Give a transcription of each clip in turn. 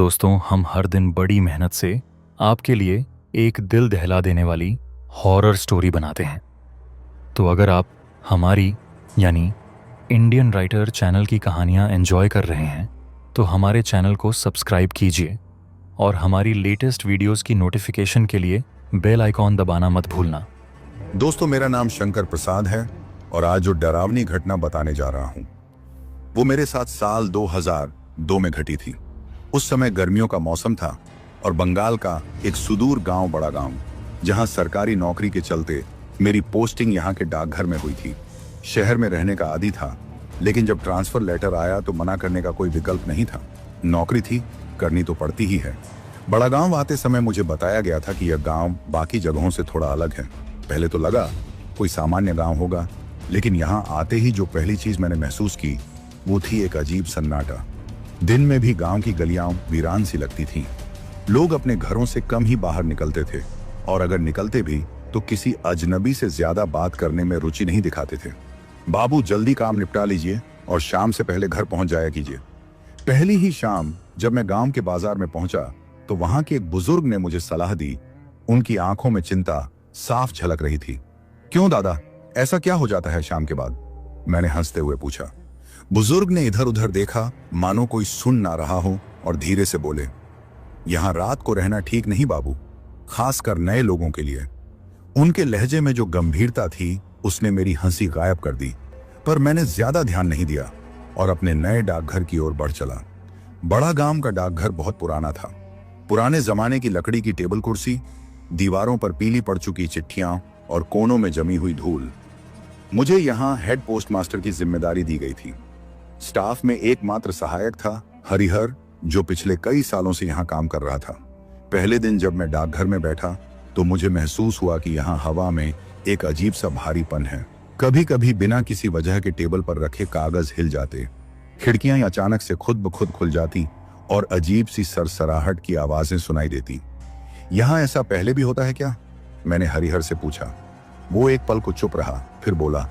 दोस्तों, हम हर दिन बड़ी मेहनत से आपके लिए एक दिल दहला देने वाली हॉरर स्टोरी बनाते हैं। तो अगर आप हमारी यानी इंडियन राइटर चैनल की कहानियाँ एंजॉय कर रहे हैं तो हमारे चैनल को सब्सक्राइब कीजिए और हमारी लेटेस्ट वीडियोस की नोटिफिकेशन के लिए बेल आइकॉन दबाना मत भूलना। दोस्तों, मेरा नाम शंकर प्रसाद है और आज जो डरावनी घटना बताने जा रहा हूं वो मेरे साथ साल 2002 में घटी थी। उस समय गर्मियों का मौसम था और बंगाल का एक सुदूर गांव, बड़ा गांव, जहां सरकारी नौकरी के चलते मेरी पोस्टिंग यहां के डाकघर में हुई थी। शहर में रहने का आदी था, लेकिन जब ट्रांसफर लेटर आया तो मना करने का कोई विकल्प नहीं था। नौकरी थी, करनी तो पड़ती ही है। बड़ा गांव आते समय मुझे बताया गया था कि यह गांव बाकी जगहों से थोड़ा अलग है। पहले तो लगा कोई सामान्य गांव होगा, लेकिन यहाँ आते ही जो पहली चीज मैंने महसूस की वो थी एक अजीब सन्नाटा। दिन में भी गांव की गलियां वीरान सी लगती थीं। लोग अपने घरों से कम ही बाहर निकलते थे और अगर निकलते भी तो किसी अजनबी से ज्यादा बात करने में रुचि नहीं दिखाते थे। बाबू, जल्दी काम निपटा लीजिए और शाम से पहले घर पहुंच जाया कीजिए। पहली ही शाम जब मैं गांव के बाजार में पहुंचा तो वहां के एक बुजुर्ग ने मुझे सलाह दी। उनकी आंखों में चिंता साफ झलक रही थी। क्यों दादा, ऐसा क्या हो जाता है शाम के बाद? मैंने हंसते हुए पूछा। बुजुर्ग ने इधर उधर देखा, मानो कोई सुन ना रहा हो, और धीरे से बोले, यहां रात को रहना ठीक नहीं बाबू, खासकर नए लोगों के लिए। उनके लहजे में जो गंभीरता थी उसने मेरी हंसी गायब कर दी, पर मैंने ज्यादा ध्यान नहीं दिया और अपने नए डाकघर की ओर बढ़ चला। बड़ा गांव का डाकघर बहुत पुराना था। पुराने जमाने की लकड़ी की टेबल कुर्सी, दीवारों पर पीली पड़ चुकी चिट्ठियां और कोनों में जमी हुई धूल। मुझे यहाँ हेड पोस्ट मास्टर की जिम्मेदारी दी गई थी। स्टाफ में एकमात्र सहायक था हरिहर, जो पिछले कई सालों से यहाँ काम कर रहा था। पहले दिन जब मैं डाकघर में बैठा तो मुझे महसूस हुआ कि यहाँ हवा में एक अजीब सा भारीपन है। कभी कभी बिना किसी वजह के टेबल पर रखे कागज हिल जाते, खिड़कियां अचानक से खुद ब खुद खुल जाती और अजीब सी सरसराहट की आवाजें सुनाई देती। यहाँ ऐसा पहले भी होता है क्या? मैंने हरिहर से पूछा। वो एक पल को चुप रहा, फिर बोला,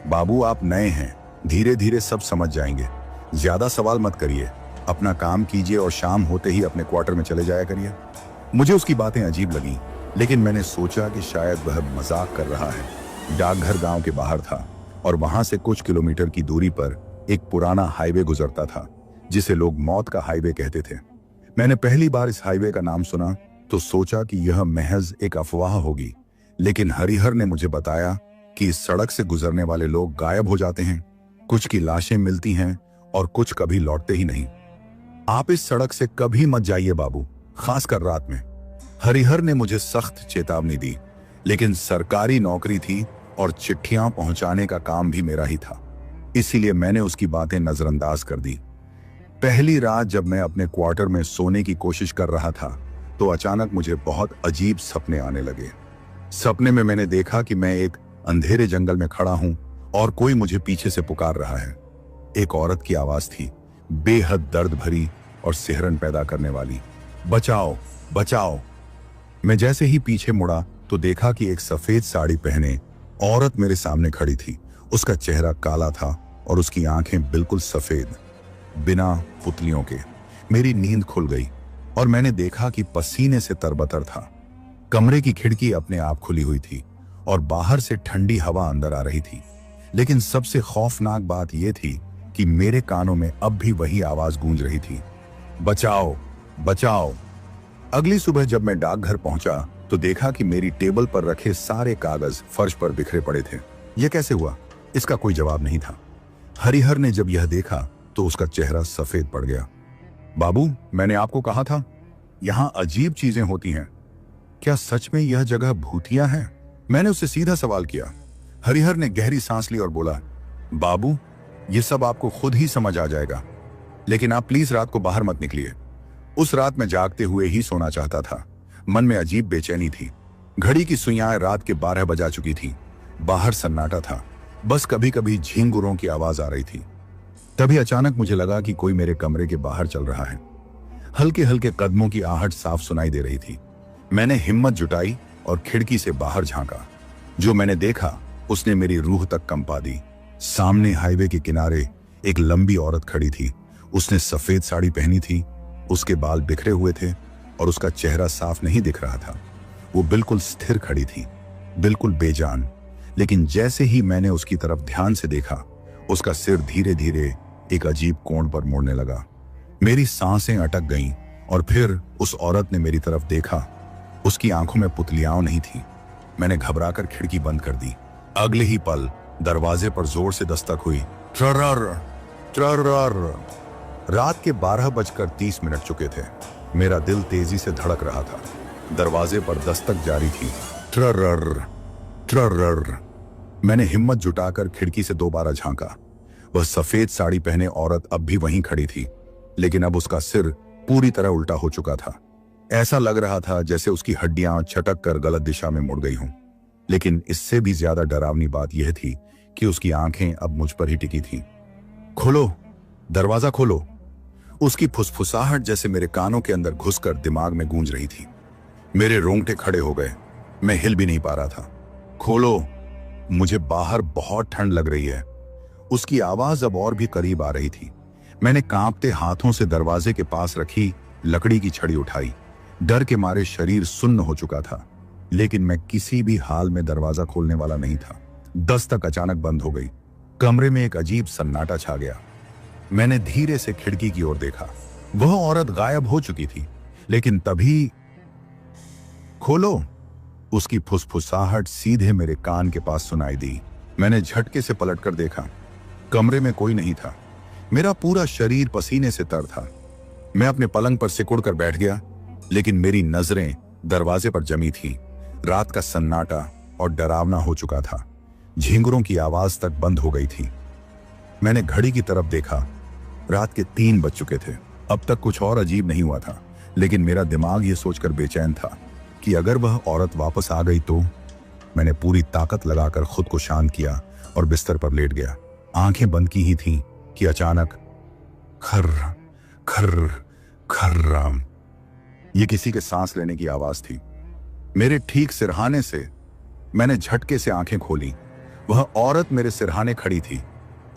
बाबू आप नए हैं, धीरे धीरे सब समझ जाएंगे। ज्यादा सवाल मत करिए, अपना काम कीजिए और शाम होते ही अपने क्वार्टर में चले जाया करिए। मुझे उसकी बातें अजीब लगी, लेकिन मैंने सोचा कि शायद वह मजाक कर रहा है। डाकघर गांव के बाहर था और वहां से कुछ किलोमीटर की दूरी पर एक पुराना हाईवे गुजरता था, जिसे लोग मौत का हाईवे कहते थे। मैंने पहली बार इस हाईवे का नाम सुना तो सोचा कि यह महज एक अफवाह होगी, लेकिन हरिहर ने मुझे बताया कि इस सड़क से गुजरने वाले लोग गायब हो जाते हैं, कुछ की लाशें मिलती हैं और कुछ कभी लौटते ही नहीं। आप इस सड़क से कभी मत जाइए बाबू, खासकर रात में। हरिहर ने मुझे सख्त चेतावनी दी, लेकिन सरकारी नौकरी थी और चिट्ठियां पहुंचाने का काम भी मेरा ही था, इसीलिए मैंने उसकी बातें नजरअंदाज कर दी। पहली रात जब मैं अपने क्वार्टर में सोने की कोशिश कर रहा था तो अचानक मुझे बहुत अजीब सपने आने लगे। सपने में मैंने देखा कि मैं एक अंधेरे जंगल में खड़ा हूं और कोई मुझे पीछे से पुकार रहा है। एक औरत की आवाज थी, बेहद दर्द भरी और सिहरन पैदा करने वाली, बचाओ बचाओ। मैं जैसे ही पीछे मुड़ा तो देखा कि एक सफेद साड़ी पहने औरत मेरे सामने खड़ी थी। उसका चेहरा काला था और उसकी आंखें बिल्कुल सफेद, बिना पुतलियों के। मेरी नींद खुल गई और मैंने देखा कि पसीने से तरबतर था। कमरे की खिड़की अपने आप खुली हुई थी और बाहर से ठंडी हवा अंदर आ रही थी। लेकिन सबसे खौफनाक बात यह थी कि मेरे कानों में अब भी वही आवाज गूंज रही थी, बचाओ बचाओ। अगली सुबह जब मैं डाकघर पहुंचा तो देखा कि मेरी टेबल पर रखे सारे कागज फर्श पर बिखरे पड़े थे। यह कैसे हुआ? इसका कोई जवाब नहीं था। हरिहर ने जब यह देखा तो उसका चेहरा सफेद पड़ गया। बाबू, मैंने आपको कहा था यहां अजीब चीजें होती हैं। क्या सच में यह जगह भूतिया है? मैंने उससे सीधा सवाल किया। हरिहर ने गहरी सांस ली और बोला, बाबू ये सब आपको खुद ही समझ आ जाएगा, लेकिन आप प्लीज रात को बाहर मत निकलिए। उस रात मैं जागते हुए ही सोना चाहता था। मन में अजीब बेचैनी थी। घड़ी की सुइयां रात के 12 बजा चुकी थी। बाहर सन्नाटा था, बस कभी कभी झींगुरों की आवाज आ रही थी। तभी अचानक मुझे लगा कि कोई मेरे कमरे के बाहर चल रहा है। हल्के हल्के कदमों की आहट साफ सुनाई दे रही थी। मैंने हिम्मत जुटाई और खिड़की से बाहर झांका। जो मैंने देखा उसने मेरी रूह तक कंपा दी। सामने हाईवे के किनारे एक लंबी औरत खड़ी थी। उसने सफेद साड़ी पहनी थी, उसके बाल बिखरे हुए थे और उसका चेहरा साफ नहीं दिख रहा था। वो बिल्कुल स्थिर खड़ी थी, बिल्कुल बेजान। लेकिन जैसे ही मैंने उसकी तरफ ध्यान से देखा, उसका सिर धीरे धीरे एक अजीब कोण पर मुड़ने लगा। मेरी सांसें अटक गईं और फिर उस औरत ने मेरी तरफ देखा। उसकी आंखों में पुतलियां नहीं थी। मैंने घबराकर खिड़की बंद कर दी। अगले ही पल दरवाजे पर जोर से दस्तक हुई। ट्ररर, ट्ररर। रात के 12:30 चुके थे। मेरा दिल तेजी से धड़क रहा था। दरवाजे पर दस्तक जारी थी। ट्ररर, ट्ररर। मैंने हिम्मत जुटाकर खिड़की से दोबारा झांका। वह सफेद साड़ी पहने औरत अब भी वहीं खड़ी थी, लेकिन अब उसका सिर पूरी तरह उल्टा हो चुका था। ऐसा लग रहा था जैसे उसकी हड्डियां छटक कर गलत दिशा में मुड़ गई हों। लेकिन इससे भी ज्यादा डरावनी बात यह थी कि उसकी आंखें अब मुझ पर ही टिकी थीं। खोलो, दरवाजा खोलो। उसकी फुसफुसाहट जैसे मेरे कानों के अंदर घुसकर दिमाग में गूंज रही थी। मेरे रोंगटे खड़े हो गए। मैं हिल भी नहीं पा रहा था। खोलो, मुझे बाहर बहुत ठंड लग रही है। उसकी आवाज अब और भी करीब आ रही थी। मैंने कांपते हाथों से दरवाजे के पास रखी लकड़ी की छड़ी उठाई। डर के मारे शरीर सुन्न हो चुका था, लेकिन मैं किसी भी हाल में दरवाजा खोलने वाला नहीं था। दस्तक अचानक बंद हो गई। कमरे में एक अजीब सन्नाटा छा गया। मैंने धीरे से खिड़की की ओर देखा। वह औरत गायब हो चुकी थी, लेकिन तभी खोलो, उसकी फुसफुसाहट सीधे मेरे कान के पास सुनाई दी। मैंने झटके से पलटकर देखा। कमरे में कोई नहीं था। मेरा पूरा शरीर पसीने से तर था। मैं अपने पलंग पर सिकुड़ कर बैठ गया, लेकिन मेरी नजरें दरवाजे पर जमी थी। रात का सन्नाटा और डरावना हो चुका था। झींगुरों की आवाज तक बंद हो गई थी। मैंने घड़ी की तरफ देखा। रात के 3 बज चुके थे। अब तक कुछ और अजीब नहीं हुआ था, लेकिन मेरा दिमाग यह सोचकर बेचैन था कि अगर वह औरत वापस आ गई तो। मैंने पूरी ताकत लगाकर खुद को शांत किया और बिस्तर पर लेट गया। आंखें बंद की ही थीं कि अचानक खर्र खर्र खर्र, ये किसी के सांस लेने की आवाज थी। मेरे ठीक सिरहाने से। मैंने झटके से आंखें खोली। वह औरत मेरे सिरहाने खड़ी थी।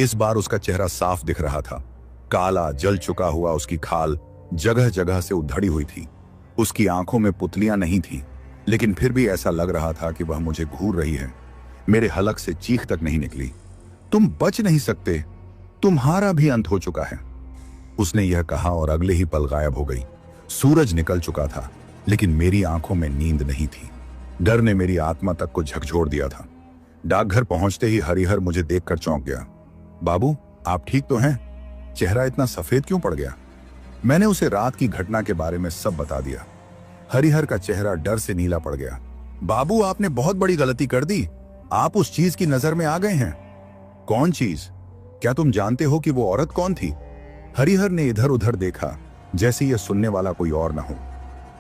इस बार उसका चेहरा साफ दिख रहा था। काला जल चुका हुआ उसकी खाल जगह जगह से उधड़ी हुई थी। उसकी आंखों में पुतलियां नहीं थी, लेकिन फिर भी ऐसा लग रहा था कि वह मुझे घूर रही है। मेरे हलक से चीख तक नहीं निकली। तुम बच नहीं सकते, तुम्हारा भी अंत हो चुका है, उसने यह कहा और अगले ही पल गायब हो गई। सूरज निकल चुका था, लेकिन मेरी आंखों में नींद नहीं थी। डर ने मेरी आत्मा तक को झकझोर दिया था। डाकघर पहुंचते ही हरिहर मुझे देखकर चौंक गया। बाबू, आप ठीक तो हैं? चेहरा इतना सफेद क्यों पड़ गया? मैंने उसे रात की घटना के बारे में सब बता दिया। हरिहर का चेहरा डर से नीला पड़ गया। बाबू, आपने बहुत बड़ी गलती कर दी। आप उस चीज की नजर में आ गए हैं। कौन चीज? क्या तुम जानते हो कि वो औरत कौन थी? हरिहर ने इधर उधर देखा, जैसे यह सुनने वाला कोई और न हो।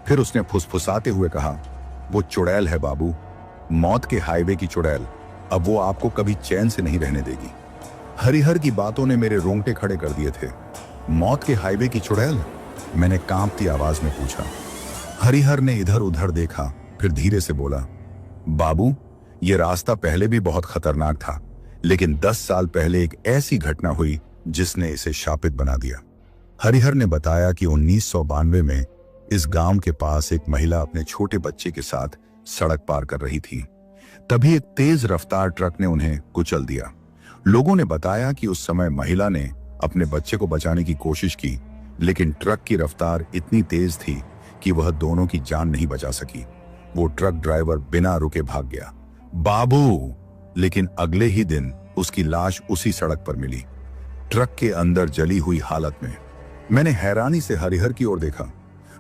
फिर उसने फुसफुसाते हुए कहा, वो चुड़ैल है बाबू, मौत के हाईवे की चुड़ैल। अब वो आपको कभी चैन से नहीं रहने देगी। हरिहर की बातों ने मेरे रोंगटे खड़े कर दिए थे। मौत के हाईवे की चुड़ैल? मैंने कांपती आवाज में पूछा। हरिहर ने इधर उधर देखा, फिर धीरे से बोला, बाबू, ये रास्ता पहले भी बहुत खतरनाक था, लेकिन 10 साल पहले एक ऐसी घटना हुई जिसने इसे शापित बना दिया। हरिहर ने बताया कि 1992 में इस गांव के पास एक महिला अपने छोटे बच्चे के साथ सड़क पार कर रही थी। तभी एक तेज रफ्तार ट्रक ने उन्हें कुचल दिया। लोगों ने बताया कि उस समय महिला ने अपने बच्चे को बचाने की कोशिश की, लेकिन ट्रक की रफ्तार इतनी तेज थी कि वह दोनों की जान नहीं बचा सकी। वो ट्रक ड्राइवर बिना रुके भाग गया। बाबू, लेकिन अगले ही दिन उसकी लाश उसी सड़क पर मिली, ट्रक के अंदर जली हुई हालत में। मैंने हैरानी से हरिहर की ओर देखा।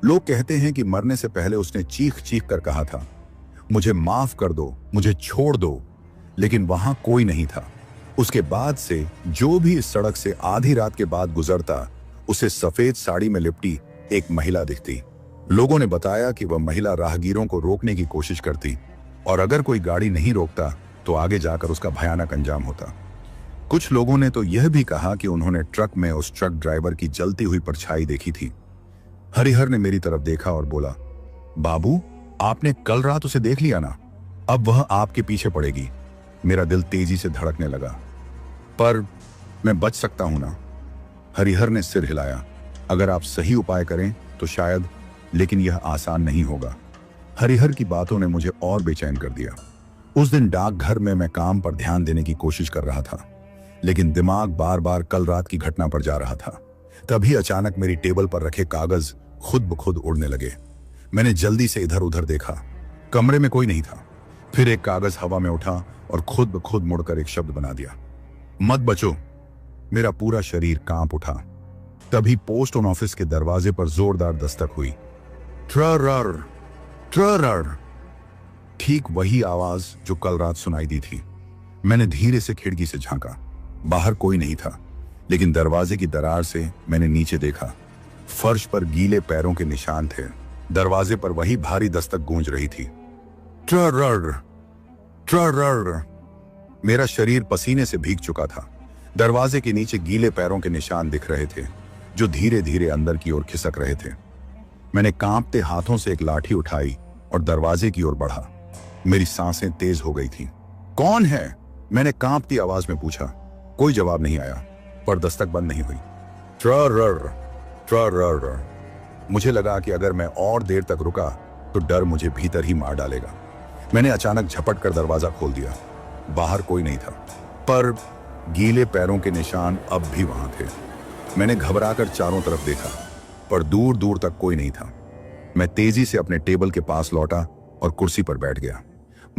लोग कहते हैं कि मरने से पहले उसने चीख चीख कर कहा था, मुझे माफ कर दो, मुझे छोड़ दो, लेकिन वहां कोई नहीं था। उसके बाद से जो भी इस सड़क से आधी रात के बाद गुजरता, उसे सफेद साड़ी में लिपटी एक महिला दिखती। लोगों ने बताया कि वह महिला राहगीरों को रोकने की कोशिश करती, और अगर कोई गाड़ी नहीं रोकता तो आगे जाकर उसका भयानक अंजाम होता। कुछ लोगों ने तो यह भी कहा कि उन्होंने ट्रक में उस ट्रक ड्राइवर की जलती हुई परछाई देखी थी। हरिहर ने मेरी तरफ देखा और बोला, बाबू, आपने कल रात उसे देख लिया ना? अब वह आपके पीछे पड़ेगी। मेरा दिल तेजी से धड़कने लगा। पर मैं बच सकता हूं ना? हरिहर ने सिर हिलाया। अगर आप सही उपाय करें तो शायद, लेकिन यह आसान नहीं होगा। हरिहर की बातों ने मुझे और बेचैन कर दिया। उस दिन डाकघर में मैं काम पर ध्यान देने की कोशिश कर रहा था, लेकिन दिमाग बार बार कल रात की घटना पर जा रहा था। तभी अचानक मेरी टेबल पर रखे कागज खुद ब खुद उड़ने लगे। मैंने जल्दी से इधर उधर देखा, कमरे में कोई नहीं था। फिर एक कागज हवा में उठा और खुद ब खुद मुड़कर एक शब्द बना दिया, मत बचो। मेरा पूरा शरीर कांप उठा। तभी पोस्ट ऑफिस के दरवाजे पर जोरदार दस्तक हुई। ट्रर ट्रर, ठीक वही आवाज जो कल रात सुनाई दी थी। मैंने धीरे से खिड़की से झांका। बाहर कोई नहीं था, लेकिन दरवाजे की दरार से मैंने नीचे देखा। फर्श पर गीले पैरों के निशान थे। दरवाजे पर वही भारी दस्तक गूंज रही थी। ट्रर ट्रर। मेरा शरीर पसीने से भीग चुका था। दरवाजे के नीचे गीले पैरों के निशान दिख रहे थे, जो धीरे धीरे अंदर की ओर खिसक रहे थे। मैंने कांपते हाथों से एक लाठी उठाई और दरवाजे की ओर बढ़ा। मेरी सांसें तेज हो गई थीं। कौन है? मैंने कांपती आवाज में पूछा। कोई जवाब नहीं आया, पर दस्तक बंद नहीं हुई। ट्रर ट्रर। मुझे लगा कि अगर मैं और देर तक रुका तो डर मुझे भीतर ही मार डालेगा। मैंने अचानक झपट कर दरवाजा खोल दिया। बाहर कोई नहीं था, पर गीले पैरों के निशान अब भी वहां थे। मैंने घबराकर चारों तरफ देखा, पर दूर दूर तक कोई नहीं था। मैं तेजी से अपने टेबल के पास लौटा और कुर्सी पर बैठ गया।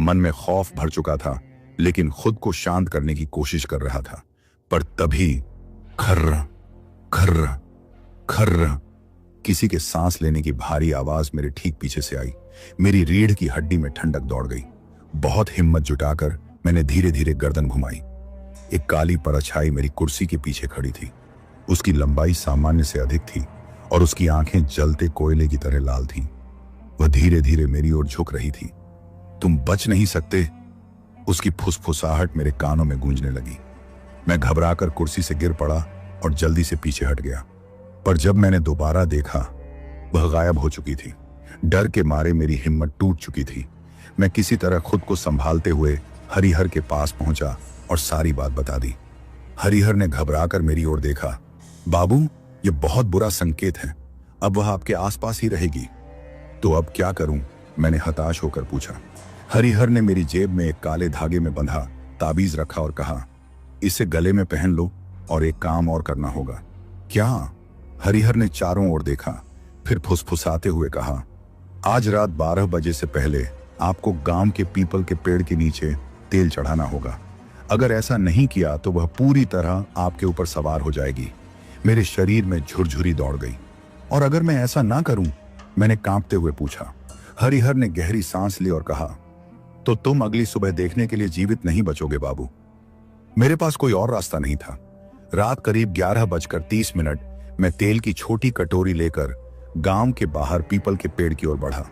मन में खौफ भर चुका था, लेकिन खुद को शांत करने की कोशिश कर रहा था। पर तभी खर्र खर्र खर्र किसी के सांस लेने की भारी आवाज मेरे ठीक पीछे से आई। मेरी रीढ़ की हड्डी में ठंडक दौड़ गई। बहुत हिम्मत जुटाकर मैंने धीरे धीरे गर्दन घुमाई। एक काली परछाई मेरी कुर्सी के पीछे खड़ी थी। उसकी लंबाई सामान्य से अधिक थी और उसकी आंखें जलते कोयले की तरह लाल थीं। वह धीरे धीरे मेरी ओर झुक रही थी। तुम बच नहीं सकते, उसकी फुसफुसाहट मेरे कानों में गूंजने लगी। मैं घबराकर कुर्सी से गिर पड़ा और जल्दी से पीछे हट गया। पर जब मैंने दोबारा देखा, वह गायब हो चुकी थी। डर के मारे मेरी हिम्मत टूट चुकी थी। मैं किसी तरह खुद को संभालते हुए हरिहर के पास पहुंचा और सारी बात बता दी। हरिहर ने घबराकर मेरी ओर देखा। बाबू, ये बहुत बुरा संकेत है। अब वह आपके आसपास ही रहेगी। तो अब क्या करूं? मैंने हताश होकर पूछा। हरिहर ने मेरी जेब में एक काले धागे में बंधा ताबीज रखा और कहा, इसे गले में पहन लो और एक काम और करना होगा। क्या? हरिहर ने चारों ओर देखा, फिर फुसफुसाते हुए कहा, आज रात 12 बजे से पहले आपको गांव के पीपल के पेड़ के नीचे तेल चढ़ाना होगा। अगर ऐसा नहीं किया तो वह पूरी तरह आपके ऊपर सवार हो जाएगी। मेरे शरीर में झुरझुरी दौड़ गई। और अगर मैं ऐसा ना करूं? मैंने कांपते हुए पूछा। हरिहर ने गहरी सांस ली और कहा, तो तुम अगली सुबह देखने के लिए जीवित नहीं बचोगे बाबू। मेरे पास कोई और रास्ता नहीं था। रात करीब 11:30 मैं तेल की छोटी कटोरी लेकर गांव के बाहर पीपल के पेड़ की ओर बढ़ा।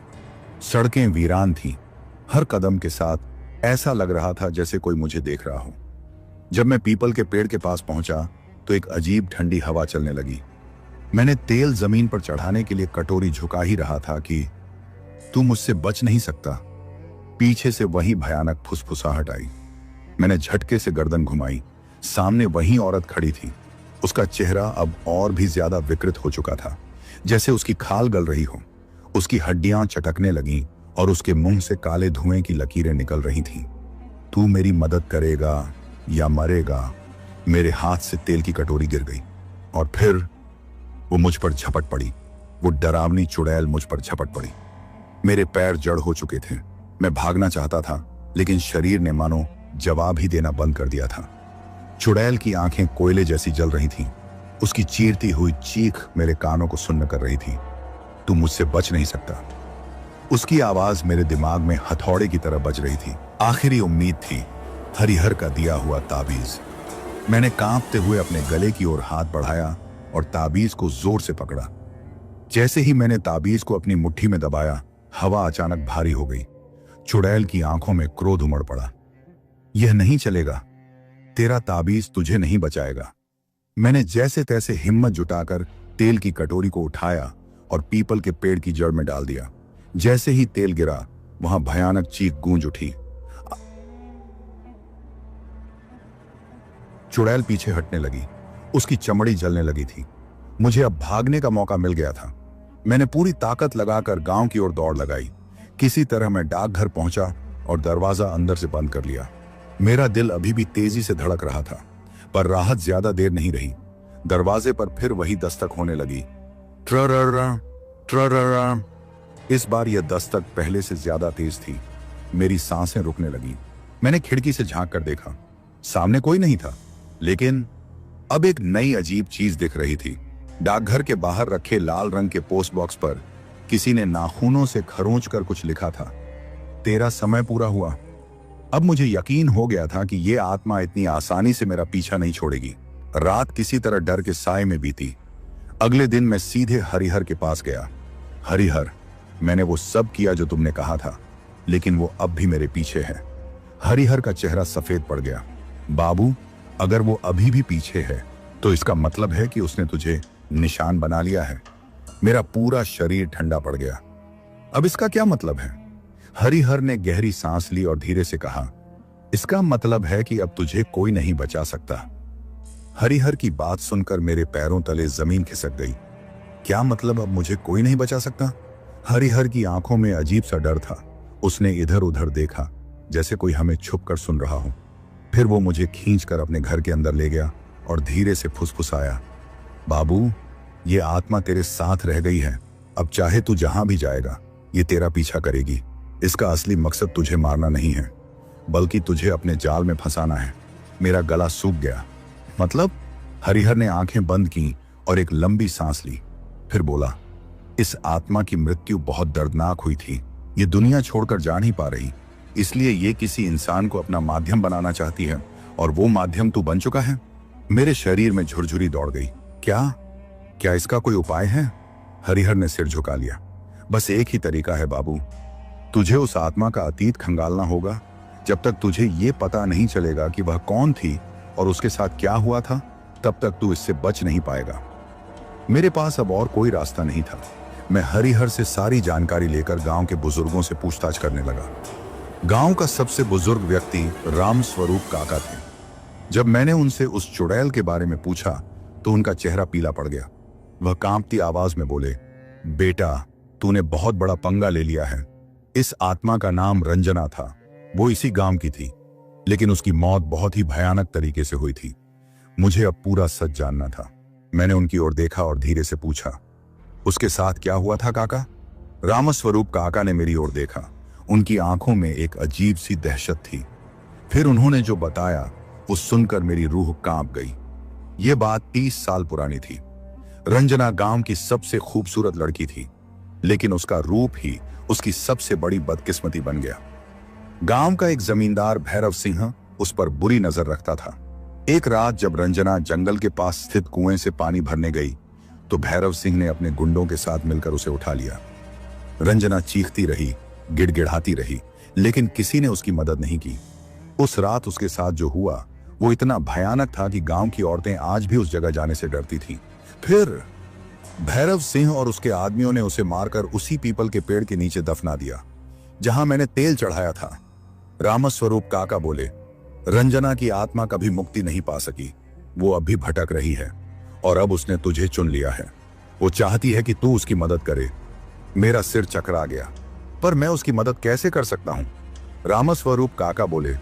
सड़कें वीरान थीं। हर कदम के साथ ऐसा लग रहा था जैसे कोई मुझे देख रहा हो। जब मैं पीपल के पेड़ के पास पहुंचा तो एक अजीब ठंडी हवा चलने लगी। मैंने तेल जमीन पर चढ़ाने के लिए कटोरी झुका ही रहा था कि तू मुझसे बच नहीं सकता। पीछे से वही भयानक फुसफुसाहट आई। मैंने झटके से गर्दन घुमाई। सामने वही औरत खड़ी थी। उसका चेहरा अब और भी ज्यादा विकृत हो चुका था, जैसे उसकी खाल गल रही हो। उसकी हड्डियां चटकने लगीं और उसके मुंह से काले धुएं की लकीरें निकल रही थीं। तू मेरी मदद करेगा या मरेगा? मेरे हाथ से तेल की कटोरी गिर गई और फिर वो मुझ पर झपट पड़ी। वो डरावनी चुड़ैल मुझ पर झपट पड़ी। मेरे पैर जड़ हो चुके थे। मैं भागना चाहता था, लेकिन शरीर ने मानो जवाब ही देना बंद कर दिया था। चुड़ैल की आंखें कोयले जैसी जल रही थीं। उसकी चीरती हुई चीख मेरे कानों को सुन्न कर रही थी। तू मुझसे बच नहीं सकता। उसकी आवाज मेरे दिमाग में हथौड़े की तरह बज रही थी। आखिरी उम्मीद थी हरिहर का दिया हुआ ताबीज। मैंने कांपते हुए अपने गले की ओर हाथ बढ़ाया और ताबीज को जोर से पकड़ा। जैसे ही मैंने ताबीज को अपनी मुट्ठी में दबाया, हवा अचानक भारी हो गई। चुड़ैल की आंखों में क्रोध उमड़ पड़ा। यह नहीं चलेगा। तेरा ताबीज तुझे नहीं बचाएगा। मैंने जैसे तैसे हिम्मत जुटाकर तेल की कटोरी को उठाया और पीपल के पेड़ की जड़ में डाल दिया। जैसे ही तेल गिरा, वहां भयानक चीख गूंज उठी। चुड़ैल पीछे हटने लगी। उसकी चमड़ी जलने लगी थी। मुझे अब भागने का मौका मिल गया था। मैंने पूरी ताकत लगाकर गांव की ओर दौड़ लगाई। किसी तरह मैं डाकघर पहुंचा और दरवाजा अंदर से बंद कर लिया। मेरा दिल अभी भी तेजी से धड़क रहा था, पर राहत ज्यादा देर नहीं रही। दरवाजे पर फिर वही दस्तक होने लगी, ट्रररर, ट्रररर। इस बार यह दस्तक पहले से ज्यादा तेज थी। मेरी सांसें रुकने लगी। मैंने खिड़की से झांक कर देखा, सामने कोई नहीं था, लेकिन अब एक नई अजीब चीज दिख रही थी। डाकघर के बाहर रखे लाल रंग के पोस्ट बॉक्स पर किसी ने नाखूनों से खरोंच कर कुछ लिखा था, तेरा समय पूरा हुआ। अब मुझे यकीन हो गया था कि यह आत्मा इतनी आसानी से मेरा पीछा नहीं छोड़ेगी। रात किसी तरह डर के साए में बीती। अगले दिन मैं सीधे हरिहर के पास गया। हरिहर, मैंने वो सब किया जो तुमने कहा था, लेकिन वो अब भी मेरे पीछे है। हरिहर का चेहरा सफेद पड़ गया। बाबू, अगर वो अभी भी पीछे है तो इसका मतलब है कि उसने तुझे निशान बना लिया है। मेरा पूरा शरीर ठंडा पड़ गया। अब इसका क्या मतलब है? हरिहर ने गहरी सांस ली और धीरे से कहा, इसका मतलब है कि अब तुझे कोई नहीं बचा सकता। हरिहर की बात सुनकर मेरे पैरों तले जमीन खिसक गई। क्या मतलब अब मुझे कोई नहीं बचा सकता? हरिहर की आंखों में अजीब सा डर था। उसने इधर उधर देखा, जैसे कोई हमें छुप कर सुन रहा हो। फिर वो मुझे खींचकर अपने घर के अंदर ले गया और धीरे से फुसफुसाया, बाबू, ये आत्मा तेरे साथ रह गई है। अब चाहे तू जहां भी जाएगा, ये तेरा पीछा करेगी। इसका असली मकसद तुझे मारना नहीं है, बल्कि तुझे अपने जाल में फंसाना है। मेरा गला सूख गया। मतलब? हरिहर ने आंखें बंद की और एक लंबी सांस ली। फिर बोला, इस आत्मा की मृत्यु बहुत दर्दनाक हुई थी। ये दुनिया छोड़कर जा नहीं पा रही, इसलिए ये किसी इंसान को अपना माध्यम बनाना चाहती है, और वो माध्यम तू बन चुका है। मेरे शरीर में झुरझुरी दौड़ गई। क्या इसका कोई उपाय है? हरिहर ने सिर झुका लिया। बस एक ही तरीका है बाबू, तुझे उस आत्मा का अतीत खंगालना होगा। जब तक तुझे ये पता नहीं चलेगा कि वह कौन थी और उसके साथ क्या हुआ था, तब तक तू इससे बच नहीं पाएगा। मेरे पास अब और कोई रास्ता नहीं था। मैं हरिहर से सारी जानकारी लेकर गांव के बुजुर्गों से पूछताछ करने लगा। गांव का सबसे बुजुर्ग व्यक्ति राम स्वरूप काका थे। जब मैंने उनसे उस चुड़ैल के बारे में पूछा तो उनका चेहरा पीला पड़ गया। वह कांपती आवाज में बोले, बेटा, तूने बहुत बड़ा पंगा ले लिया है। इस आत्मा का नाम रंजना था। वो इसी गांव की थी, लेकिन उसकी मौत बहुत ही भयानक तरीके से हुई थी। मुझे अब पूरा सच जानना था। मैंने उनकी ओर देखा और धीरे से पूछा, उसके साथ क्या हुआ था काका? रामस्वरूप काका ने मेरी ओर देखा। उनकी आंखों में एक अजीब सी दहशत थी। फिर उन्होंने जो बताया वो सुनकर मेरी रूह कांप गई। ये बात 30 साल पुरानी थी। रंजना गांव की सबसे खूबसूरत लड़की थी, लेकिन उसका रूप ही उसकी सबसे बड़ी बदकिस्मती बन गया। गांव का एक जमींदार भैरव सिंह उस पर बुरी नजर रखता था। एक रात जब रंजना जंगल के पास स्थित कुएं से पानी भरने गई तो भैरव सिंह ने अपने गुंडों के साथ मिलकर उसे उठा लिया। रंजना चीखती रही, गिड़गिड़ाती रही, लेकिन किसी ने उसकी मदद नहीं की। उस रात उसके साथ जो हुआ वो इतना भयानक था कि गांव की औरतें आज भी उस जगह जाने से डरती थीं। फिर भैरव सिंह और उसके आदमियों ने उसे मारकर उसी पीपल के पेड़ के नीचे दफना दिया जहां मैंने तेल चढ़ाया था। रामस्वरूप काका बोले, रंजना की आत्मा कभी मुक्ति नहीं पा सकी। वो अब भी भटक रही है और अब उसने तुझे चुन लिया है। वो चाहती है कि तू उसकी मदद करे। मेरा सिर चकरा गया, पर मैं उसकी मदद कैसे कर सकता हूं? रामस्वरूप काका बोले,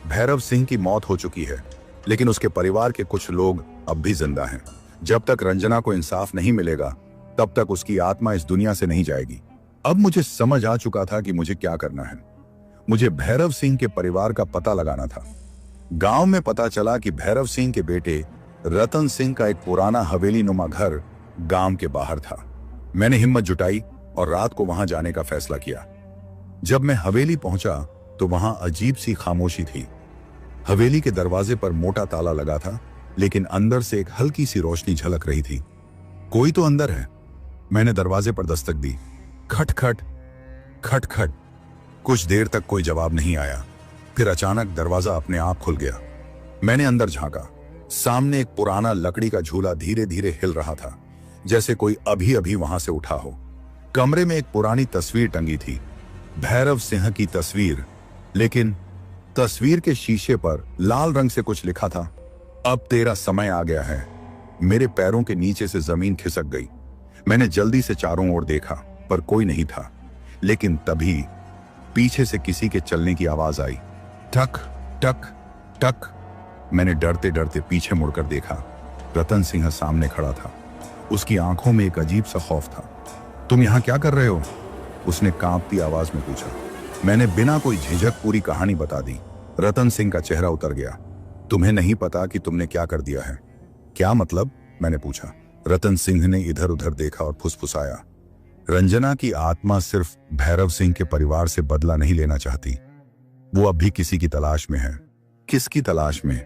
भैरव सिंह की मौत हो चुकी है, लेकिन उसके परिवार के कुछ लोग अब भी जिंदा हैं। जब तक रंजना को इंसाफ नहीं मिलेगा, तब तक उसकी आत्मा इस दुनिया से नहीं जाएगी। अब मुझे समझ आ चुका था कि मुझे क्या करना है। मुझे भैरव सिंह के परिवार का पता लगाना था। गांव में पता चला कि भैरव सिंह के बेटे रतन सिंह का एक पुराना हवेली नुमा घर गांव के बाहर था। मैंने हिम्मत जुटाई और रात को वहां जाने का फैसला किया। जब मैं हवेली पहुंचा तो वहां अजीब सी खामोशी थी। हवेली के दरवाजे पर मोटा ताला लगा था, लेकिन अंदर से एक हल्की सी रोशनी झलक रही थी। कोई तो अंदर है। मैंने दरवाजे पर दस्तक दी। खटखट खटखट। कुछ देर तक कोई जवाब नहीं आया। फिर अचानक दरवाजा अपने आप खुल गया। मैंने अंदर झांका। सामने एक पुराना लकड़ी का झूला धीरे धीरे हिल रहा था, जैसे कोई अभी अभी वहां से उठा हो। कमरे में एक पुरानी तस्वीर टंगी थी, भैरव सिंह की तस्वीर, लेकिन तस्वीर के शीशे पर लाल रंग से कुछ लिखा था, अब तेरा समय आ गया है। मेरे पैरों के नीचे से जमीन खिसक गई। मैंने जल्दी से चारों ओर देखा पर कोई नहीं था, लेकिन तभी पीछे से किसी के चलने की आवाज आई। टक टक टक। मैंने डरते डरते पीछे मुड़कर देखा। रतन सिंह सामने खड़ा था। उसकी आंखों में एक अजीब सा खौफ था। तुम यहां क्या कर रहे हो? उसने कांपती आवाज में पूछा। मैंने बिना कोई झिझक पूरी कहानी बता दी। रतन सिंह का चेहरा उतर गया। तुम्हें नहीं पता कि तुमने क्या कर दिया है? क्या मतलब? मैंने पूछा। रतन सिंह ने इधर उधर देखा और फुसफुसाया। रंजना की आत्मा सिर्फ भैरव सिंह के परिवार से बदला नहीं लेना चाहती। वो अब भी किसी की तलाश में है। किसकी तलाश में?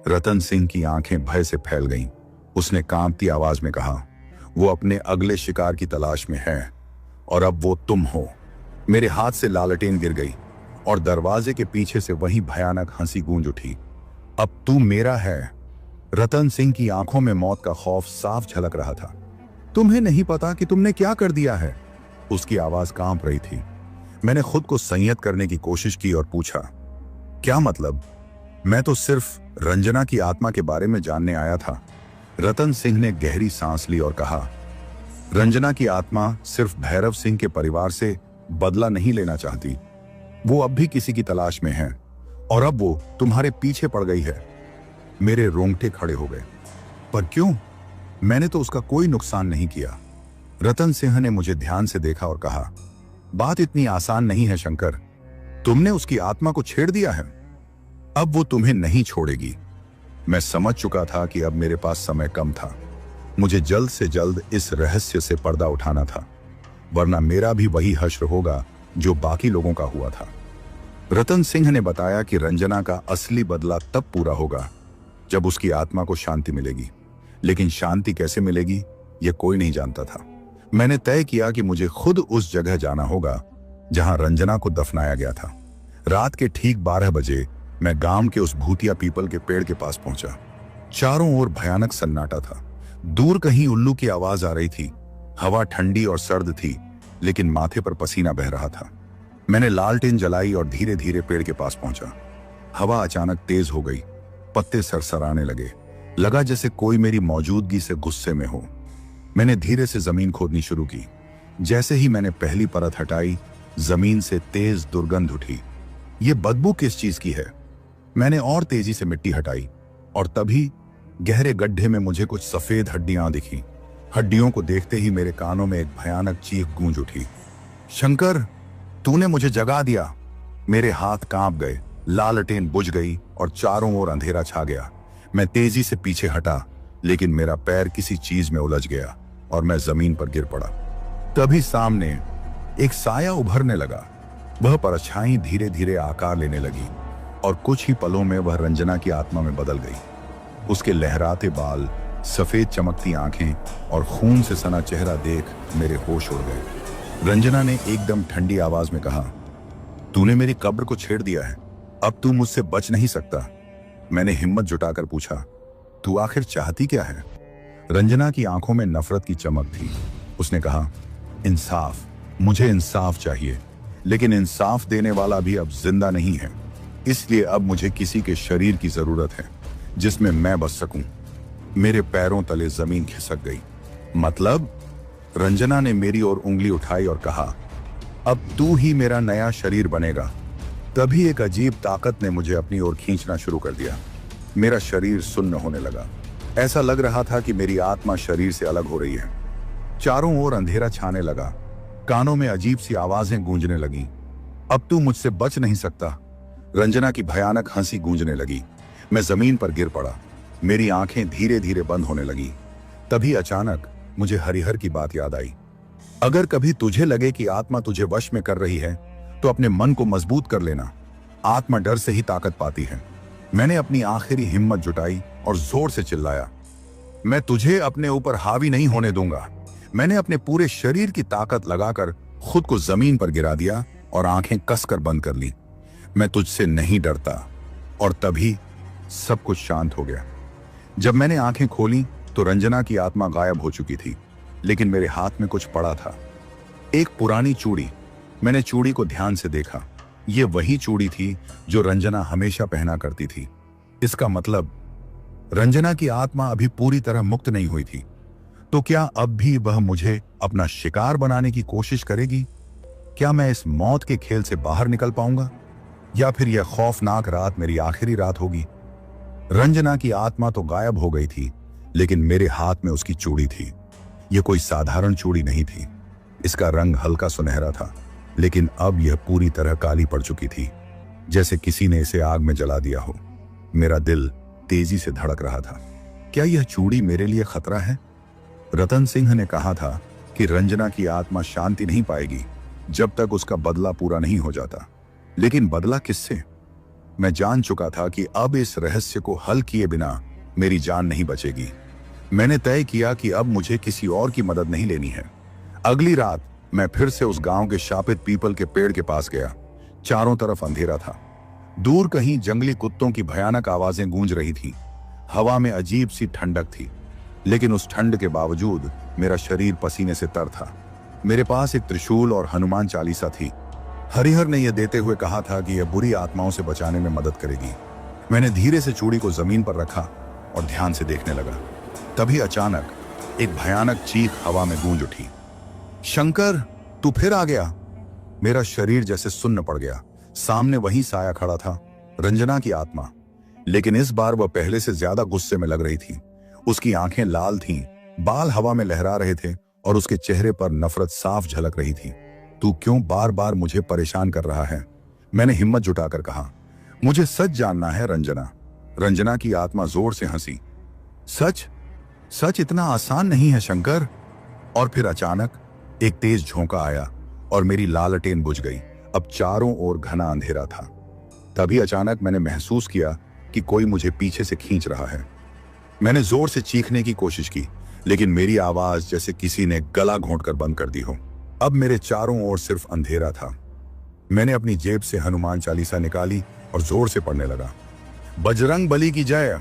रतन सिंह की आंखें भय से फैल गईं। उसने कांपती आवाज में कहा, वो अपने अगले शिकार की तलाश में है और अब वो तुम हो। मेरे हाथ से लालटेन गिर गई और दरवाजे के पीछे से वही भयानक हंसी गूंज उठी। अब तू मेरा है। रतन सिंह की आंखों में मौत का खौफ साफ झलक रहा था। तुम्हें नहीं पता कि तुमने क्या कर दिया है? उसकी आवाज कांप रही थी। मैंने खुद को संयत करने की कोशिश की और पूछा, क्या मतलब? मैं तो सिर्फ रंजना की आत्मा के बारे में जानने आया था। रतन सिंह ने गहरी सांस ली और कहा, रंजना की आत्मा सिर्फ भैरव सिंह के परिवार से बदला नहीं लेना चाहती। वो अब भी किसी की तलाश में है और अब वो तुम्हारे पीछे पड़ गई है। मेरे रोंगटे खड़े हो गए। पर क्यों? मैंने तो उसका कोई नुकसान नहीं किया। रतन सिंह ने मुझे ध्यान से देखा और कहा, बात इतनी आसान नहीं है शंकर। तुमने उसकी आत्मा को छेड़ दिया है। अब वो तुम्हें नहीं छोड़ेगी। मैं समझ चुका था कि अब मेरे पास समय कम था। मुझे जल्द से जल्द इस रहस्य से पर्दा उठाना था, वरना मेरा भी वही हश्र होगा जो बाकी लोगों का हुआ था। रतन सिंह ने बताया कि रंजना का असली बदला तब पूरा होगा जब उसकी आत्मा को शांति मिलेगी, लेकिन शांति कैसे मिलेगी यह कोई नहीं जानता था। मैंने तय किया कि मुझे खुद उस जगह जाना होगा जहां रंजना को दफनाया गया था। रात के ठीक 12 बजे मैं गांव के उस भूतिया पीपल के पेड़ के पास पहुंचा। चारों ओर भयानक सन्नाटा था। दूर कहीं उल्लू की आवाज आ रही थी। हवा ठंडी और सर्द थी, लेकिन माथे पर पसीना बह रहा था। मैंने लालटेन जलाई और धीरे धीरे पेड़ के पास पहुंचा। हवा अचानक तेज हो गई। पत्ते सरसराने लगे। लगा जैसे कोई मेरी मौजूदगी से गुस्से में हो। मैंने धीरे से जमीन खोदनी शुरू की। जैसे ही मैंने पहली परत हटाई, जमीन से तेज दुर्गंध उठी। ये बदबू किस चीज की है? मैंने और तेजी से मिट्टी हटाई और तभी गहरे गड्ढे में मुझे कुछ सफेद हड्डियां दिखी। हड्डियों को देखते ही मेरे कानों में एक भयानक चीख गूंज उठी। शंकर, तूने मुझे जगा दिया। मेरे हाथ कांप गए, लालटेन बुझ गई और चारों ओर अंधेरा छा गया। मैं तेजी से पीछे हटा, लेकिन मेरा पैर किसी चीज में उलझ गया और मैं जमीन पर गिर पड़ा। तभी सामने एक साया उभरने लगा। वह परछाई धीरे धीरे आकार लेने लगी और कुछ ही पलों में वह रंजना की आत्मा में बदल गई। उसके लहराते बाल, सफेद चमकती आंखें और खून से सना चेहरा देख मेरे होश उड़ गए। रंजना ने एकदम ठंडी आवाज में कहा, तूने मेरी कब्र को छेड़ दिया है। अब तू मुझसे बच नहीं सकता। मैंने हिम्मत जुटाकर पूछा, तू आखिर चाहती क्या है? रंजना की आंखों में नफरत की चमक थी। उसने कहा, इंसाफ। मुझे इंसाफ चाहिए, लेकिन इंसाफ देने वाला भी अब जिंदा नहीं है। इसलिए अब मुझे किसी के शरीर की जरूरत है जिसमें मैं बस सकूं। मेरे पैरों तले जमीन खिसक गई। मतलब? रंजना ने मेरी ओर उंगली उठाई और कहा, अब तू ही मेरा नया शरीर बनेगा। तभी एक अजीब ताकत ने मुझे अपनी ओर खींचना शुरू कर दिया। मेरा शरीर सुन्न होने लगा। ऐसा लग रहा था कि मेरी आत्मा शरीर से अलग हो रही है। चारों ओर अंधेरा छाने लगा। कानों में अजीब सी आवाजें गूंजने लगीं। अब तू मुझसे बच नहीं सकता। रंजना की भयानक हंसी गूंजने लगी। मैं जमीन पर गिर पड़ा। मेरी आंखें धीरे धीरे बंद होने लगी। तभी अचानक मुझे हरिहर की बात याद आई। अगर कभी तुझे लगे कि आत्मा तुझे वश में कर रही है, तो अपने मन को मजबूत कर लेना। आत्मा डर से ही ताकत पाती है। मैंने अपनी आखिरी हिम्मत जुटाई और जोर से चिल्लाया, मैं तुझे अपने ऊपर हावी नहीं होने दूंगा। मैंने अपने पूरे शरीर की ताकत लगाकर खुद को जमीन पर गिरा दिया और आंखें कसकर बंद कर ली। मैं तुझसे नहीं डरता। और तभी सब कुछ शांत हो गया। जब मैंने आंखें खोली तो रंजना की आत्मा गायब हो चुकी थी, लेकिन मेरे हाथ में कुछ पड़ा था, एक पुरानी चूड़ी। मैंने चूड़ी को ध्यान से देखा। यह वही चूड़ी थी जो रंजना हमेशा पहना करती थी। इसका मतलब रंजना की आत्मा अभी पूरी तरह मुक्त नहीं हुई थी। तो क्या अब भी वह मुझे अपना शिकार बनाने की कोशिश करेगी? क्या मैं इस मौत के खेल से बाहर निकल पाऊंगा, या फिर यह खौफनाक रात मेरी आखिरी रात होगी? रंजना की आत्मा तो गायब हो गई थी, लेकिन मेरे हाथ में उसकी चूड़ी थी। यह कोई साधारण चूड़ी नहीं थी। इसका रंग हल्का सुनहरा था, लेकिन अब यह पूरी तरह काली पड़ चुकी थी, जैसे किसी ने इसे आग में जला दिया हो। मेरा दिल तेजी से धड़क रहा था। क्या यह चूड़ी मेरे लिए खतरा है? रतन सिंह ने कहा था कि रंजना की आत्मा शांति नहीं पाएगी जब तक उसका बदला पूरा नहीं हो जाता। लेकिन बदला किससे? मैं जान चुका था कि अब इस रहस्य को हल किए बिना मेरी जान नहीं बचेगी। मैंने तय किया कि अब मुझे किसी और की मदद नहीं लेनी है। अगली रात मैं फिर से उस गांव के शापित पीपल के पेड़ के पास गया। चारों तरफ अंधेरा था। दूर कहीं जंगली कुत्तों की भयानक आवाजें गूंज रही थीं। हवा में अजीब सी ठंडक थी, लेकिन उस ठंड के बावजूद मेरा शरीर पसीने से तर था। मेरे पास एक त्रिशूल और हनुमान चालीसा थी। हरिहर ने यह देते हुए कहा था कि यह बुरी आत्माओं से बचाने में मदद करेगी। मैंने धीरे से चूड़ी को जमीन पर रखा और ध्यान से देखने लगा। तभी अचानक एक भयानक चीख हवा में गूंज उठी। शंकर, तू फिर आ गया। मेरा शरीर जैसे सुन्न पड़ गया। सामने वही साया खड़ा था, रंजना की आत्मा। लेकिन इस बार वह पहले से ज्यादा गुस्से में लग रही थी। उसकी आंखें लाल थीं, बाल हवा में लहरा रहे थे और उसके चेहरे पर नफरत साफ झलक रही थी। तू क्यों बार बार मुझे परेशान कर रहा है? मैंने हिम्मत जुटाकर कहा। मुझे सच जानना है रंजना। रंजना की आत्मा जोर से हंसी। सच? सच इतना आसान नहीं है शंकर। और फिर अचानक एक तेज झोंका आया और मेरी लालटेन बुझ गई। अब चारों ओर घना अंधेरा था। तभी अचानक मैंने महसूस किया कि कोई मुझे पीछे से खींच रहा है। मैंने जोर से चीखने की कोशिश की, लेकिन मेरी आवाज जैसे किसी ने गला घोंटकर बंद कर दी हो। अब मेरे चारों ओर सिर्फ अंधेरा था। मैंने अपनी जेब से हनुमान चालीसा निकाली और जोर से पढ़ने लगा, बजरंग बली की जय।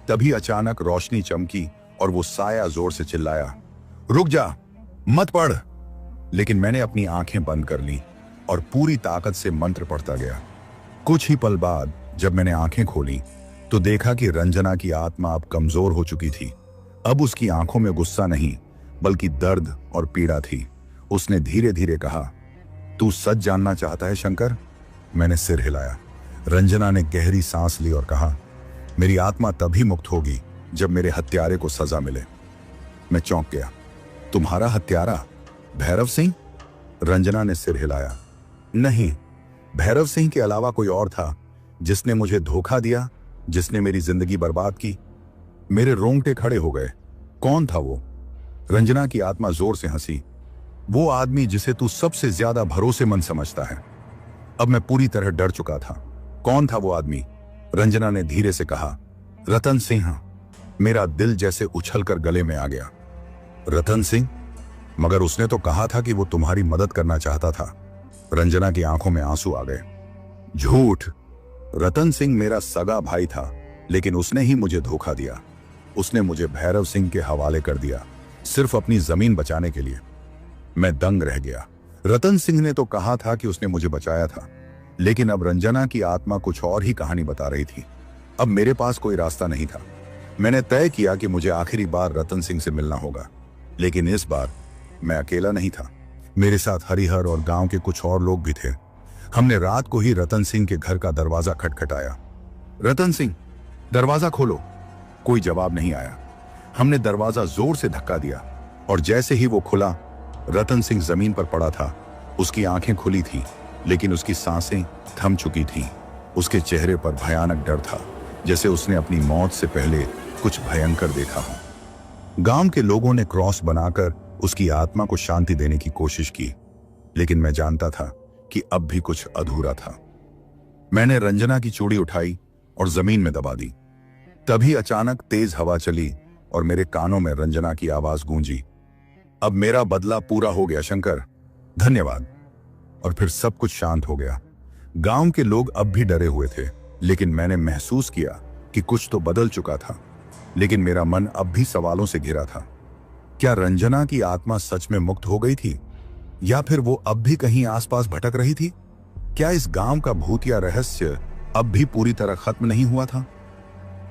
तभी अचानक रोशनी चमकी और वो साया जोर से चिल्लाया, रुक जा, मत पढ़। लेकिन मैंने अपनी आंखें बंद कर ली और पूरी ताकत से मंत्र पढ़ता गया। कुछ ही पल बाद जब मैंने आंखें खोली तो देखा कि रंजना की आत्मा अब कमजोर हो चुकी थी। अब उसकी आंखों में गुस्सा नहीं, बल्कि दर्द और पीड़ा थी। उसने धीरे धीरे कहा, तू सच जानना चाहता है शंकर? मैंने सिर हिलाया। रंजना ने गहरी सांस ली और कहा, मेरी आत्मा तभी मुक्त होगी जब मेरे हत्यारे को सजा मिले। मैं चौंक गया। तुम्हारा हत्यारा भैरव सिंह? रंजना ने सिर हिलाया। नहीं, भैरव सिंह के अलावा कोई और था जिसने मुझे धोखा दिया, जिसने मेरी जिंदगी बर्बाद की। मेरे रोंगटे खड़े हो गए। कौन था वो? रंजना की आत्मा जोर से हंसी। वो आदमी जिसे तू सबसे ज्यादा भरोसेमंद समझता है। अब मैं पूरी तरह डर चुका था। कौन था वो आदमी? रंजना ने धीरे से कहा, रतन सिंह। मेरा दिल जैसे उछलकर गले में आ गया। रतन सिंह? मगर उसने तो कहा था कि वो तुम्हारी मदद करना चाहता था। रंजना की आंखों में आंसू आ गए। झूठ। रतन सिंह मेरा सगा भाई था, लेकिन उसने ही मुझे धोखा दिया। उसने मुझे भैरव सिंह के हवाले कर दिया, सिर्फ अपनी जमीन बचाने के लिए। मैं दंग रह गया। रतन सिंह ने तो कहा था कि उसने मुझे बचाया था, लेकिन अब रंजना की आत्मा कुछ और ही कहानी बता रही थी। अब मेरे पास कोई रास्ता नहीं था। मैंने तय किया कि मुझे आखिरी बार रतन सिंह से मिलना होगा, लेकिन इस बार मैं अकेला नहीं था। मेरे साथ हरिहर और गांव के कुछ और लोग भी थे। हमने रात को ही रतन सिंह के घर का दरवाजा खटखटाया। रतन सिंह, दरवाजा खोलो। कोई जवाब नहीं आया। हमने दरवाजा जोर से धक्का दिया और जैसे ही वो खुला, रतन सिंह जमीन पर पड़ा था। उसकी आंखें खुली थी, लेकिन उसकी सांसें थम चुकी थीं। उसके चेहरे पर भयानक डर था, जैसे उसने अपनी मौत से पहले कुछ भयंकर देखा हो। गांव के लोगों ने क्रॉस बनाकर उसकी आत्मा को शांति देने की कोशिश की, लेकिन मैं जानता था कि अब भी कुछ अधूरा था। मैंने रंजना की चूड़ी उठाई और जमीन में दबा दी। तभी अचानक तेज हवा चली और मेरे कानों में रंजना की आवाज गूंजी, अब मेरा बदला पूरा हो गया शंकर, धन्यवाद। और फिर सब कुछ शांत हो गया। गांव के लोग अब भी डरे हुए थे, लेकिन मैंने महसूस किया कि कुछ तो बदल चुका था। लेकिन मेरा मन अब भी सवालों से घिरा था। क्या रंजना की आत्मा सच में मुक्त हो गई थी, या फिर वो अब भी कहीं आसपास भटक रही थी? क्या इस गांव का भूतिया रहस्य अब भी पूरी तरह खत्म नहीं हुआ था?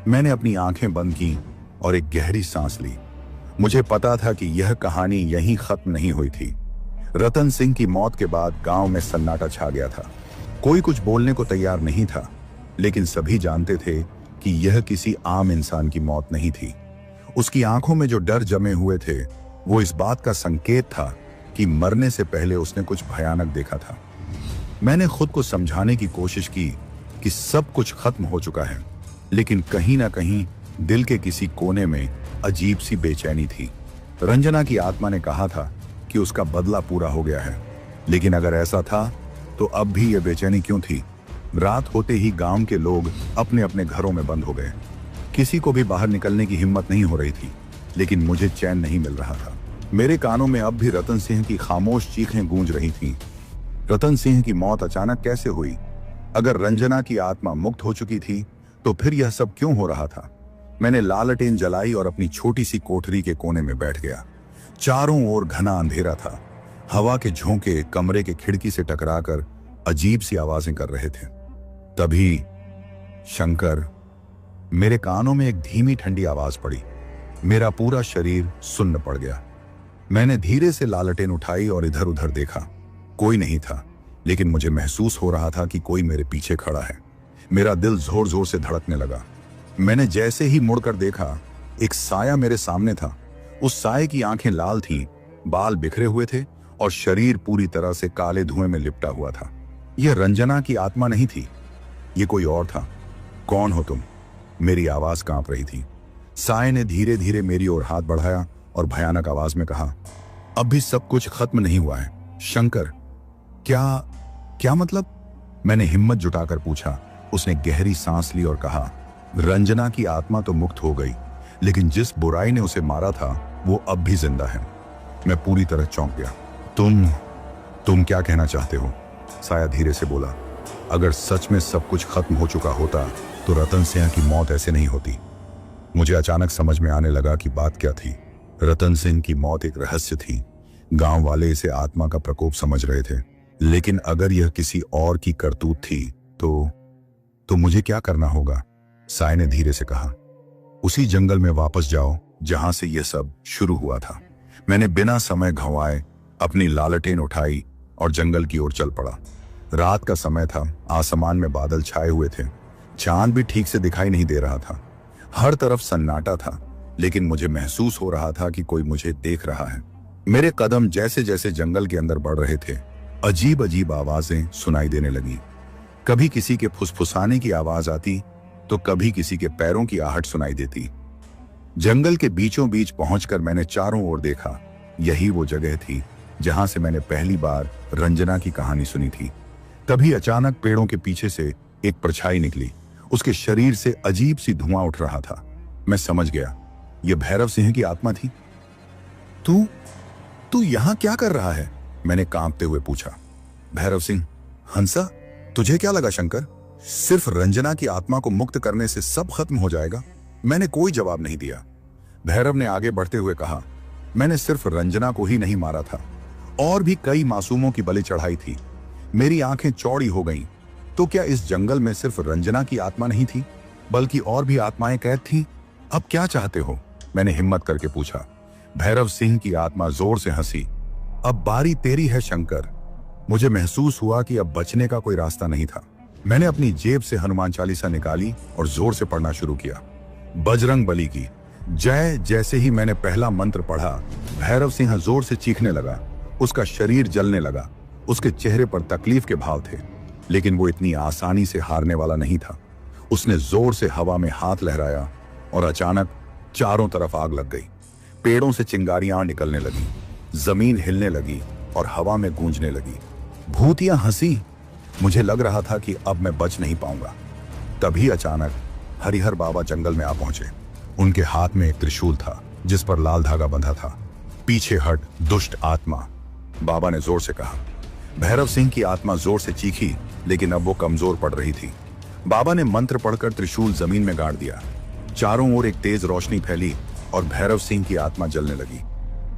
मैंने अपनी आंखें बंद की और एक गहरी सांस ली। मुझे पता था कि यह कहानी यहीं खत्म नहीं हुई थी। रतन सिंह की मौत के बाद गांव में सन्नाटा छा गया था। कोई कुछ बोलने को तैयार नहीं था, लेकिन सभी जानते थे कि यह किसी आम इंसान की मौत नहीं थी। उसकी आंखों में जो डर जमे हुए थे वो इस बात का संकेत था कि मरने से पहले उसने कुछ भयानक देखा था। मैंने खुद को समझाने की कोशिश की कि सब कुछ खत्म हो चुका है, लेकिन कहीं ना कहीं दिल के किसी कोने में अजीब सी बेचैनी थी। रंजना की आत्मा ने कहा था कि उसका बदला पूरा हो गया है, लेकिन अगर ऐसा था तो अब भी यह बेचैनी क्यों थी? रात होते ही गांव के लोग अपने अपने घरों में बंद हो गए। किसी को भी बाहर निकलने की हिम्मत नहीं हो रही थी, लेकिन मुझे चैन नहीं मिल रहा था। मेरे कानों में अब भी रतन सिंह की खामोश चीखें गूंज रही थीं। रतन सिंह की मौत अचानक कैसे हुई? अगर रंजना की आत्मा मुक्त हो चुकी थी तो फिर यह सब क्यों हो रहा था? मैंने लालटेन जलाई और अपनी छोटी सी कोठरी के कोने में बैठ गया। चारों ओर घना अंधेरा था। हवा के झोंके कमरे के खिड़की से टकराकर अजीब सी आवाजें कर रहे थे। तभी शंकर, मेरे कानों में एक धीमी ठंडी आवाज पड़ी। मेरा पूरा शरीर सुन्न पड़ गया। मैंने धीरे से लालटेन उठाई और इधर उधर देखा। कोई नहीं था, लेकिन मुझे महसूस हो रहा था कि कोई मेरे पीछे खड़ा है। मेरा दिल जोर जोर से धड़कने लगा। मैंने जैसे ही मुड़कर देखा, एक साया मेरे सामने था। उस साये की आंखें लाल थीं, बाल बिखरे हुए थे और शरीर पूरी तरह से काले धुएं में लिपटा हुआ था। यह रंजना की आत्मा नहीं थी, ये कोई और था। कौन हो तुम? मेरी आवाज कांप रही थी। साये ने धीरे धीरे मेरी ओर हाथ बढ़ाया और भयानक आवाज में कहा, अब भी सब कुछ खत्म नहीं हुआ है शंकर। क्या मतलब? मैंने हिम्मत जुटाकर पूछा। उसने गहरी सांस ली और कहा, रंजना की आत्मा तो मुक्त हो गई, लेकिन जिस बुराई ने उसे मारा था वो अब भी जिंदा है। मैं पूरी तरह चौंक गया। तुम क्या कहना चाहते हो? साया धीरे से बोला। अगर सच में सब कुछ खत्म हो चुका होता तो रतन सिंह की मौत ऐसे नहीं होती। मुझे अचानक समझ में आने लगा कि बात क्या थी। रतन सिंह की मौत एक रहस्य थी। गांव वाले इसे आत्मा का प्रकोप समझ रहे थे, लेकिन अगर यह किसी और की करतूत थी तो मुझे क्या करना होगा? साय ने धीरे से कहा, उसी जंगल में वापस जाओ जहां से यह सब शुरू हुआ था। मैंने बिना समय गंवाए अपनी लालटेन उठाई और जंगल की ओर चल पड़ा। रात का समय था, आसमान में बादल छाए हुए थे, चांद भी ठीक से दिखाई नहीं दे रहा था। हर तरफ सन्नाटा था, लेकिन मुझे महसूस हो रहा था कि कोई मुझे देख रहा है। मेरे कदम जैसे जैसे जंगल के अंदर बढ़ रहे थे, अजीब अजीब आवाजें सुनाई देने लगी। कभी किसी के फुसफुसाने की आवाज आती तो कभी किसी के पैरों की आहट सुनाई देती। जंगल के बीचों बीच पहुंचकर मैंने चारों ओर देखा। यही वो जगह थी जहां से मैंने पहली बार रंजना की कहानी सुनी थी। तभी अचानक पेड़ों के पीछे से एक परछाई निकली। उसके शरीर से अजीब सी धुआं उठ रहा था। मैं समझ गया, यह भैरव सिंह की आत्मा थी। तू यहां क्या कर रहा है? मैंने कांपते हुए पूछा। भैरव सिंह, हंसा, तुझे क्या लगा शंकर? सिर्फ रंजना की आत्मा को मुक्त करने से सब खत्म हो जाएगा? मैंने कोई जवाब नहीं दिया। भैरव ने आगे बढ़ते हुए कहा, मैंने सिर्फ रंजना को ही नहीं मारा था, और भी कई मासूमों की बलि चढ़ाई थी। मेरी आंखें चौड़ी हो गईं। तो क्या इस जंगल में सिर्फ रंजना की आत्मा नहीं थी, बल्कि और भी आत्माएं कैद थीं? अब क्या चाहते हो? मैंने हिम्मत करके पूछा। भैरव सिंह की आत्मा जोर से हंसी। अब बारी तेरी है शंकर। मुझे महसूस हुआ कि अब बचने का कोई रास्ता नहीं था। मैंने अपनी जेब से हनुमान चालीसा निकाली और जोर से पढ़ना शुरू किया। बजरंग बली की जय। जैसे ही मैंने पहला मंत्र पढ़ा, भैरव सिंह जोर से चीखने लगा। उसका शरीर जलने लगा। उसके चेहरे पर तकलीफ के भाव थे, लेकिन वो इतनी आसानी से हारने वाला नहीं था। उसने जोर से हवा में हाथ लहराया और अचानक चारों तरफ आग लग गई। पेड़ों से चिंगारियां निकलने लगी, जमीन हिलने लगी और हवा में गूंजने लगी। भूतियां हंसी। मुझे लग रहा था कि अब मैं बच नहीं पाऊंगा। तभी अचानक हरिहर बाबा जंगल में आ पहुंचे। उनके हाथ में एक त्रिशूल था जिस पर लाल धागा बंधा था। पीछे हट दुष्ट आत्मा, बाबा ने जोर से कहा। भैरव सिंह की आत्मा जोर से चीखी, लेकिन अब वो कमजोर पड़ रही थी। बाबा ने मंत्र पढ़कर त्रिशूल जमीन में गाड़ दिया। चारों ओर एक तेज रोशनी फैली और भैरव सिंह की आत्मा जलने लगी।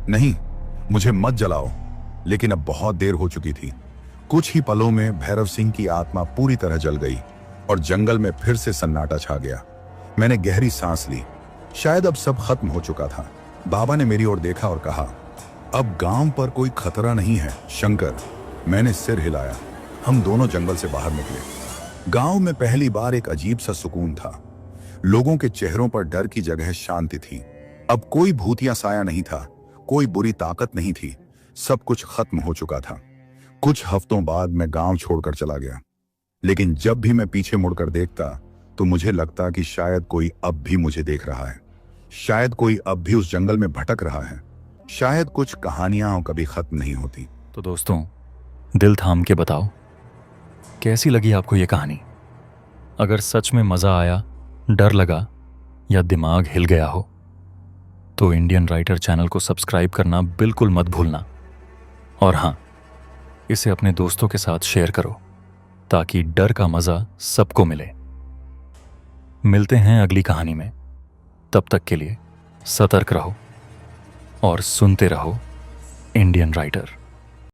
नहीं, मुझे मत जलाओ। लेकिन अब बहुत देर हो चुकी थी। कुछ ही पलों में भैरव सिंह की आत्मा पूरी तरह जल गई और जंगल में फिर से सन्नाटा छा गया। मैंने गहरी सांस ली। शायद अब सब खत्म हो चुका था, बाबा ने मेरी ओर देखा और कहा, अब गांव पर कोई खतरा नहीं है शंकर। मैंने सिर हिलाया। हम दोनों जंगल से बाहर निकले। गांव में पहली बार एक अजीब सा सुकून था। लोगों के चेहरों पर डर की जगह शांति थी। अब कोई भूतिया साया नहीं था, कोई बुरी ताकत नहीं थी। सब कुछ खत्म हो चुका था। कुछ हफ्तों बाद मैं गांव छोड़कर चला गया, लेकिन जब भी मैं पीछे मुड़कर देखता तो मुझे लगता कि शायद कोई अब भी मुझे देख रहा है। शायद कोई अब भी उस जंगल में भटक रहा है। शायद कुछ कहानियां कभी खत्म नहीं होती। तो दोस्तों, दिल थाम के बताओ, कैसी लगी आपको ये कहानी? अगर सच में मज़ा आया, डर लगा या दिमाग हिल गया हो तो इंडियन राइटर चैनल को सब्सक्राइब करना बिल्कुल मत भूलना। और हाँ, इसे अपने दोस्तों के साथ शेयर करो ताकि डर का मज़ा सबको मिले। मिलते हैं अगली कहानी में। तब तक के लिए सतर्क रहो और सुनते रहो इंडियन राइटर।